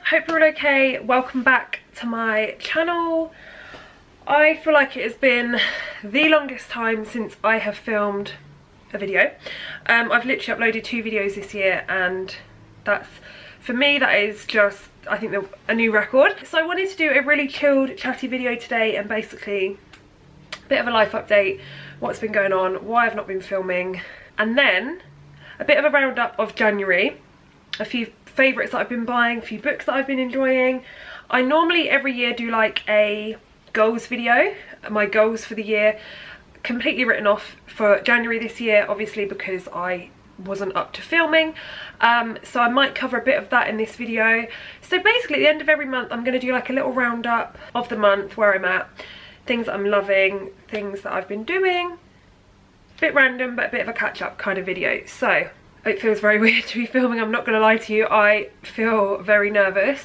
hope you're all okay. Welcome back to my channel. I feel like it has been the longest time since I have filmed a video. I've literally uploaded 2 videos this year, and that's, for me, that is just, I think, a new record. So I wanted to do a really chilled, chatty video today, and basically a bit of a life update, what's been going on, why I've not been filming, and then a bit of a roundup of January, a few favourites that I've been buying, a few books that I've been enjoying. I normally every year do like a goals video, my goals for the year, completely written off for January this year, obviously because I wasn't up to filming, so I might cover a bit of that in this video. So basically at the end of every month I'm going to do like a little roundup of the month, where I'm at, things that I'm loving, things that I've been doing, a bit random but a bit of a catch-up kind of video. So it feels very weird to be filming, I'm not going to lie to you. I feel very nervous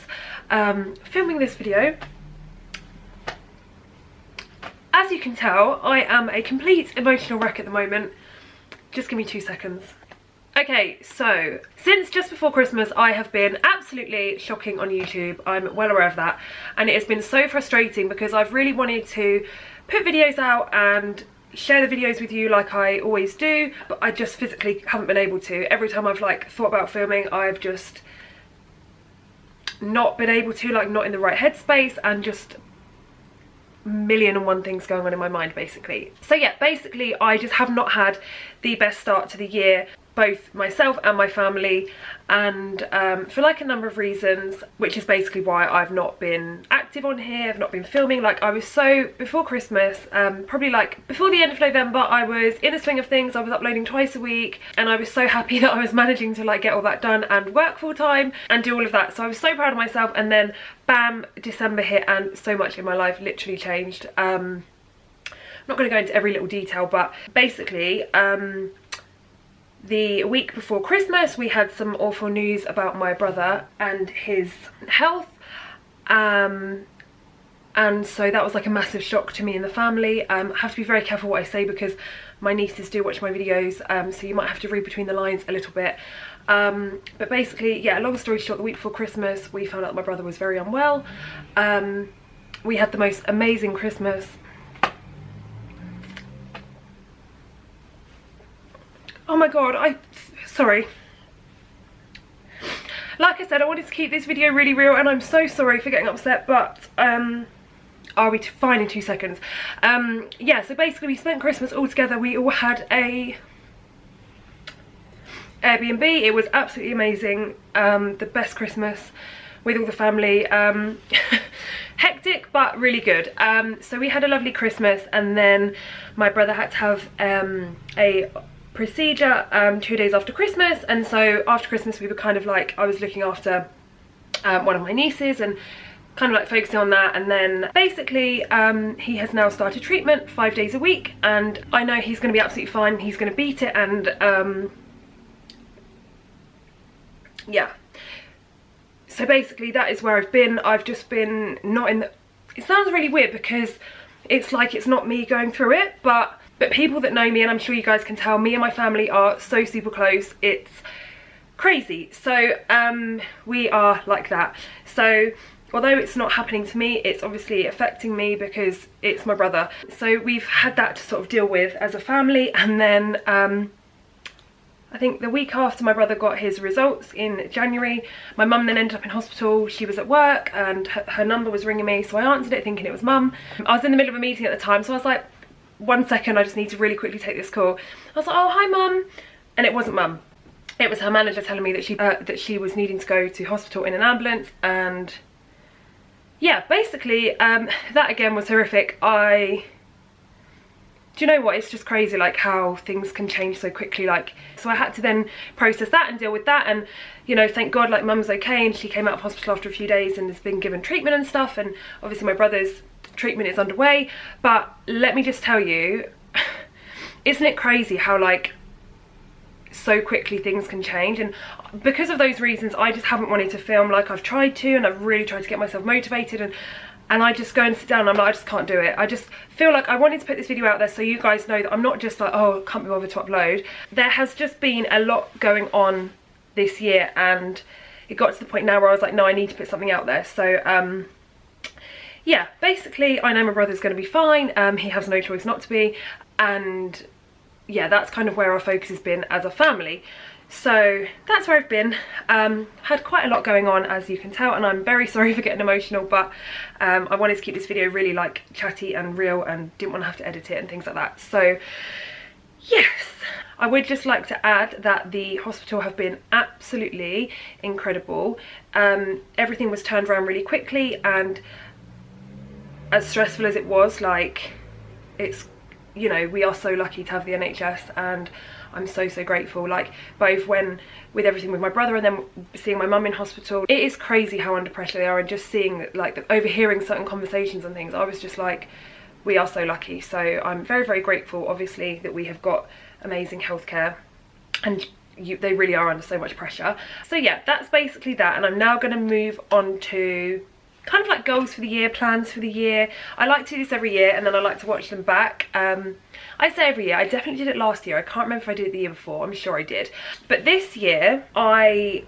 filming this video. As you can tell, I am a complete emotional wreck at the moment. Just give me 2 seconds. Okay, so since just before Christmas I have been absolutely shocking on YouTube. I'm well aware of that, and it has been so frustrating because I've really wanted to put videos out and share the videos with you like I always do, but I just physically haven't been able to. Every time I've like thought about filming, I've just not been able to, like not in the right headspace, and just million and one things going on in my mind basically. So yeah, basically I just have not had the best start to the year, both myself and my family, and for like a number of reasons, which is basically why I've not been active on here, I've not been filming. Like I was so, before Christmas, probably like before the end of November, I was in a swing of things. I was uploading twice a week, and I was so happy that I was managing to like get all that done and work full time and do all of that. So I was so proud of myself, and then bam, December hit and so much in my life literally changed. I'm not going to go into every little detail, but basically the week before Christmas we had some awful news about my brother and his health, and so that was like a massive shock to me and the family. I have to be very careful what I say because my nieces do watch my videos, so you might have to read between the lines a little bit, but basically, yeah, long story short, the week before Christmas we found out my brother was very unwell. We had the most amazing Christmas. Oh my god, sorry. Like I said, I wanted to keep this video really real, and I'm so sorry for getting upset, but I'll be fine in 2 seconds. Yeah, so basically we spent Christmas all together. We all had a Airbnb. It was absolutely amazing. The best Christmas with all the family. Hectic but really good. So we had a lovely Christmas, and then my brother had to have a procedure 2 days after Christmas, and so after Christmas we were kind of like, I was looking after one of my nieces and kind of like focusing on that, and then basically he has now started treatment 5 days a week, and I know he's going to be absolutely fine. He's going to beat it, and yeah, so basically that is where I've been. I've just been not in the, it sounds really weird because it's like it's not me going through it, but people that know me, and I'm sure you guys can tell, me and my family are so super close, it's crazy. So we are like that. So although it's not happening to me, it's obviously affecting me because it's my brother. So we've had that to sort of deal with as a family, and then I think the week after my brother got his results in January, my mum then ended up in hospital. She was at work and her number was ringing me, so I answered it thinking it was mum. I was in the middle of a meeting at the time, so I was like, 1 second, I just need to really quickly take this call. I was like, oh hi mum, and it wasn't mum. It was her manager telling me that she was needing to go to hospital in an ambulance, and yeah, basically that again was horrific. Do you know what, it's just crazy like how things can change so quickly. Like, so I had to then process that and deal with that, and you know, thank God like mum's okay, and she came out of hospital after a few days and has been given treatment and stuff, and obviously my brother's treatment is underway. But let me just tell you, isn't it crazy how like so quickly things can change? And because of those reasons I just haven't wanted to film like I've tried to, and I've really tried to get myself motivated, and I just go and sit down and I'm like, I just can't do it. I just feel like I wanted to put this video out there so you guys know that I'm not just like, oh, can't be bothered to upload. There has just been a lot going on this year, and it got to the point now where I was like, no, I need to put something out there. So yeah, basically I know my brother's going to be fine. He has no choice not to be, and yeah, that's kind of where our focus has been as a family. So that's where I've been. Had quite a lot going on, as you can tell, and I'm very sorry for getting emotional, but I wanted to keep this video really like chatty and real and didn't want to have to edit it and things like that. So yes, I would just like to add that the hospital have been absolutely incredible. Everything was turned around really quickly, and as stressful as it was, like, it's, you know, we are so lucky to have the NHS, and I'm so grateful. Like, both when with everything with my brother and then seeing my mum in hospital, it is crazy how under pressure they are, and just seeing like overhearing certain conversations and things, I was just like, we are so lucky. So I'm very grateful, obviously, that we have got amazing healthcare, and they really are under so much pressure. So yeah, that's basically that, and I'm now going to move on to kind of like goals for the year, plans for the year. I like to do this every year, and then I like to watch them back. I say every year, I definitely did it last year. I can't remember if I did it the year before, I'm sure I did. But this year, I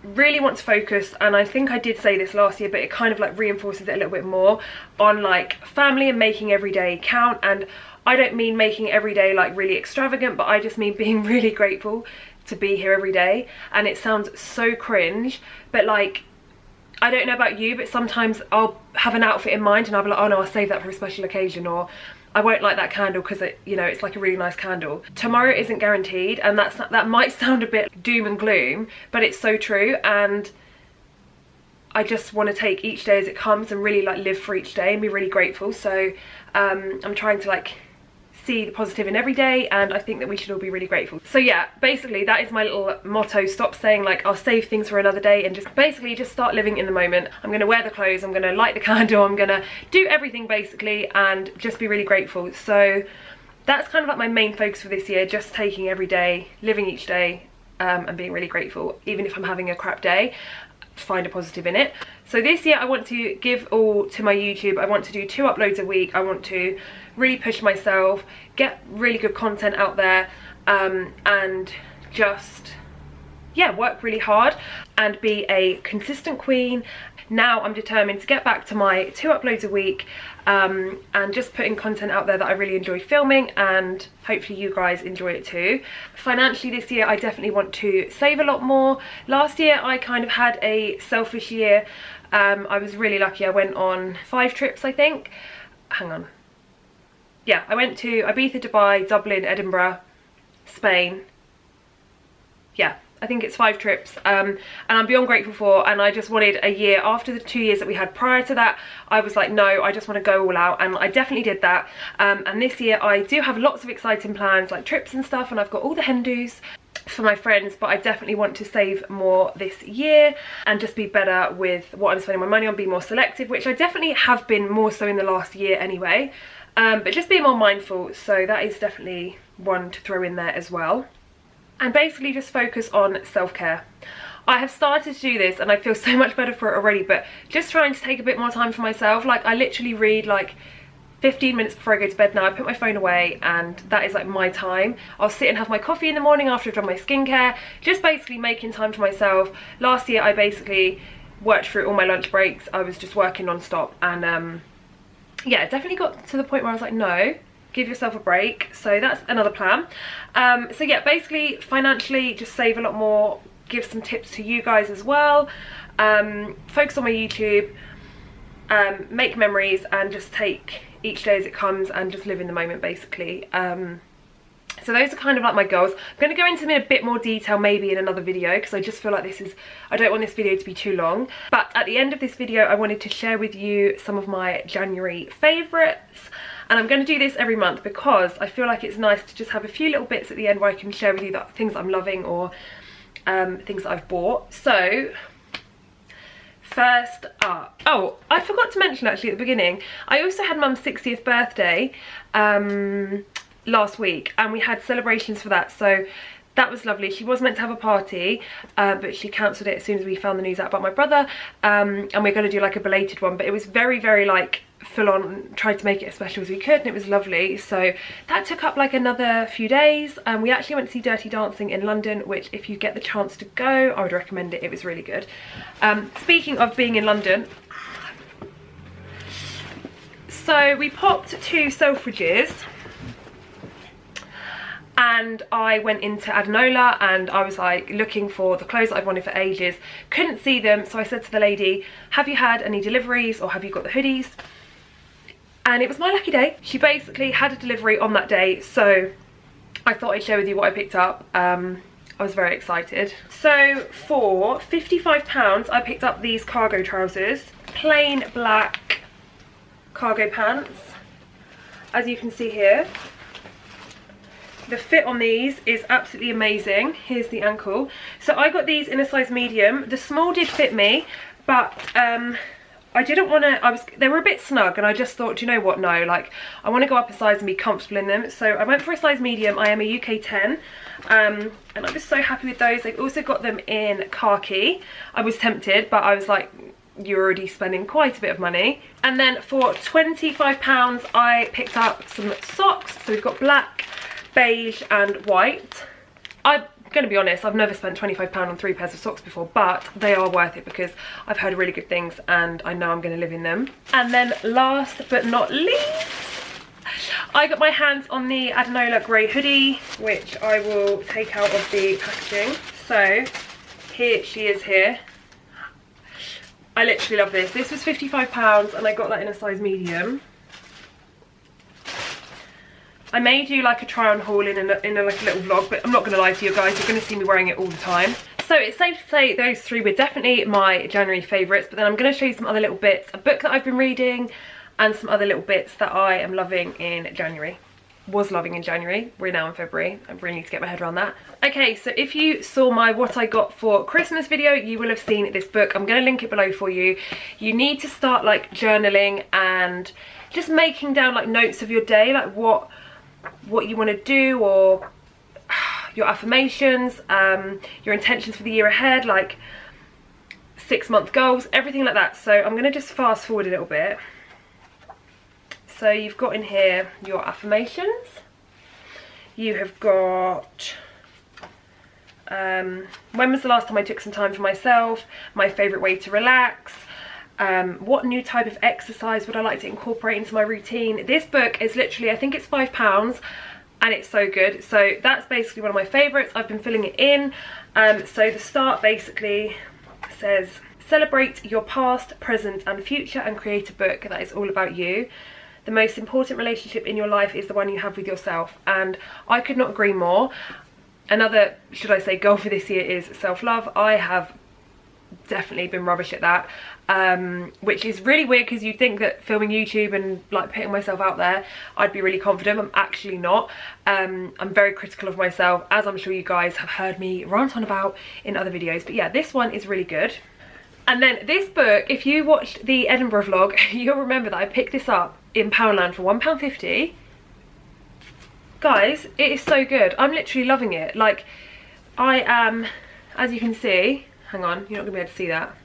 really want to focus, and I think I did say this last year, but it kind of like reinforces it a little bit more, on like family and making every day count. And I don't mean making every day like really extravagant, but I just mean being really grateful to be here every day. And it sounds so cringe, but like, I don't know about you, but sometimes I'll have an outfit in mind and I'll be like, oh no, I'll save that for a special occasion, or I won't light that candle because it, you know, it's like a really nice candle. Tomorrow isn't guaranteed, and that might sound a bit doom and gloom, but it's so true. And I just want to take each day as it comes and really like live for each day and be really grateful. So I'm trying to like see the positive in every day, and I think that we should all be really grateful. So yeah, basically that is my little motto. Stop saying like I'll save things for another day, and just basically just start living in the moment. I'm gonna wear the clothes, I'm gonna light the candle, I'm gonna do everything basically, and just be really grateful. So that's kind of like my main focus for this year, just taking every day, living each day, and being really grateful. Even if I'm having a crap day, find a positive in it. So this year I want to give all to my YouTube. I want to do 2 uploads a week. I want to really push myself, get really good content out there, and just, yeah, work really hard and be a consistent queen. Now I'm determined to get back to my 2 uploads a week, and just putting content out there that I really enjoy filming, and hopefully you guys enjoy it too. Financially this year I definitely want to save a lot more. Last year I kind of had a selfish year. I was really lucky. I went on 5 trips, I think. Hang on. Yeah, I went to Ibiza, Dubai, Dublin, Edinburgh, Spain. Yeah, I think it's 5 trips, and I'm beyond grateful for. And I just wanted a year after the 2 years that we had prior to that. I was like, no, I just want to go all out, and I definitely did that. And this year I do have lots of exciting plans, like trips and stuff, and I've got all the hen-dos for my friends, but I definitely want to save more this year and just be better with what I'm spending my money on, be more selective, which I definitely have been more so in the last year anyway. But just be more mindful, so that is definitely one to throw in there as well. And basically just focus on self-care. I have started to do this and I feel so much better for it already, but just trying to take a bit more time for myself. Like, I literally read like 15 minutes before I go to bed now. I put my phone away, and that is like my time. I'll sit and have my coffee in the morning after I've done my skincare, just basically making time for myself. Last year I basically worked through all my lunch breaks. I was just working non-stop, and yeah, it definitely got to the point where I was like, no, give yourself a break. So that's another plan. So yeah, basically financially just save a lot more, give some tips to you guys as well, focus on my YouTube, make memories, and just take each day as it comes and just live in the moment basically. So those are kind of like my goals. I'm going to go into them in a bit more detail maybe in another video, because I just feel like I don't want this video to be too long. But at the end of this video I wanted to share with you some of my January favourites. And I'm going to do this every month because I feel like it's nice to just have a few little bits at the end where I can share with you that things I'm loving, or things that I've bought. So first up, oh, I forgot to mention actually at the beginning, I also had Mum's 60th birthday last week, and we had celebrations for that, so that was lovely. She was meant to have a party, but she cancelled it as soon as we found the news out about my brother, and we're going to do like a belated one. But it was very like full on tried to make it as special as we could, and it was lovely. So that took up like another few days, and we actually went to see Dirty Dancing in London, which if you get the chance to go, I would recommend it. It was really good. Speaking of being in London, so we popped to Selfridges and I went into Adanola, and I was like looking for the clothes that I'd wanted for ages, couldn't see them. So I said to the lady, have you had any deliveries, or have you got the hoodies? And it was my lucky day. She basically had a delivery on that day, so I thought I'd share with you what I picked up. I was very excited. So for £55 I picked up these cargo trousers, plain black cargo pants, as you can see here. The fit on these is absolutely amazing. Here's the ankle. So I got these in a size medium. The small did fit me, but I didn't want to, they were a bit snug, and I just thought, do you know what, no, like I want to go up a size and be comfortable in them. So I went for a size medium. I am a UK 10, and I was so happy with those. They've also got them in khaki. I was tempted, but I was like, you're already spending quite a bit of money. And then for £25 I picked up some socks. So we've got black, beige and white. I'm gonna be honest, I've never spent £25 on 3 pairs of socks before, but they are worth it because I've heard really good things and I know I'm gonna live in them. And then last but not least, I got my hands on the Adanola grey hoodie, which I will take out of the packaging. So here she is here. I literally love this. This was £55 and I got that in a size medium. I may do like a try on haul in like a little vlog, but I'm not going to lie to you guys, you're going to see me wearing it all the time. So it's safe to say those 3 were definitely my January favourites, but then I'm going to show you some other little bits, a book that I've been reading and some other little bits that I am loving in January. Was loving in January, we're now in February, I really need to get my head around that. Okay, so if you saw my what I got for Christmas video, you will have seen this book. I'm going to link it below for you. You need to start like journaling and just making down like notes of your day, like what you want to do, or your affirmations, your intentions for the year ahead, like 6-month goals, everything like that. So I'm going to just fast forward a little bit. So you've got in here your affirmations, you have got when was the last time I took some time for myself, my favourite way to relax, what new type of exercise would I like to incorporate into my routine. This book is literally, I think it's £5 and it's so good. So that's basically one of my favourites. I've been filling it in. So the start basically says, celebrate your past, present and future and create a book that is all about you. The most important relationship in your life is the one you have with yourself, and I could not agree more. Another, should I say, goal for this year is self-love. I have definitely been rubbish at that, which is really weird because you'd think that filming YouTube and like putting myself out there I'd be really confident. I'm actually not. I'm very critical of myself, as I'm sure you guys have heard me rant on about in other videos, but yeah, this one is really good. And then this book, if you watched the Edinburgh vlog, you'll remember that I picked this up in Poundland for £1.50. Guys, it is so good. I'm literally loving it. Like, I am, as you can see, hang on, you're not gonna be able to see that.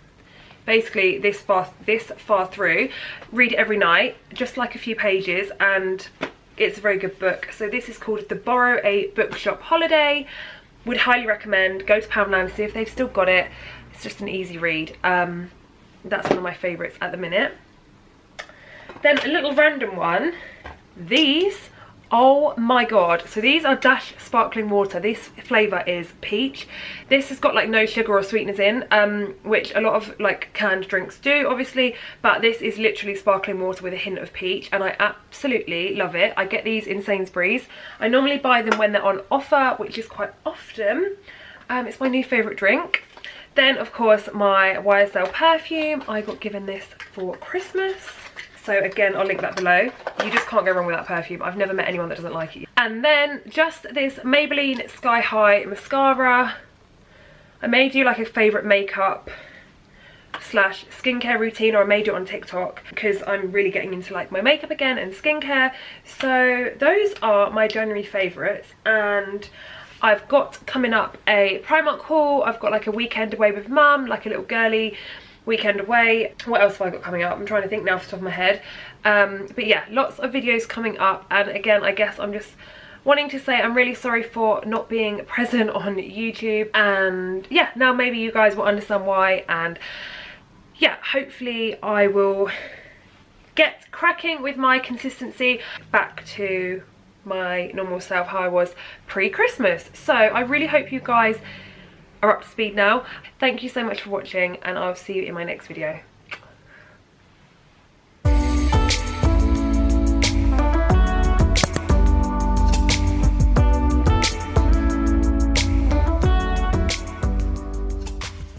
Basically, this far through, read it every night, just like a few pages, and it's a very good book. So this is called The Borrow a Bookshop Holiday. Would highly recommend. Go to Poundland, see if they've still got it. It's just an easy read. That's one of my favourites at the minute. Then a little random one. These, oh my god. So these are Dash sparkling water. This flavour is peach. This has got like no sugar or sweeteners in, which a lot of like canned drinks do obviously, but this is literally sparkling water with a hint of peach, and I absolutely love it. I get these in Sainsbury's. I normally buy them when they're on offer, which is quite often. It's my new favourite drink. Then of course my YSL perfume. I got given this for Christmas. So again, I'll link that below. You just can't go wrong with that perfume. I've never met anyone that doesn't like it. And then just this Maybelline Sky High mascara. I may do like a favourite makeup / skincare routine, or I may do it on TikTok because I'm really getting into like my makeup again and skincare. So those are my January favourites, and I've got coming up a Primark haul. I've got like a weekend away with mum, like a little girly weekend away. What else have I got coming up? I'm trying to think now off the top of my head. But yeah, lots of videos coming up, and again, I guess I'm just wanting to say I'm really sorry for not being present on YouTube, and yeah, now maybe you guys will understand why, and yeah, hopefully I will get cracking with my consistency back to my normal self, how I was pre-Christmas. So I really hope you guys are up to speed now. Thank you so much for watching, and I'll see you in my next video.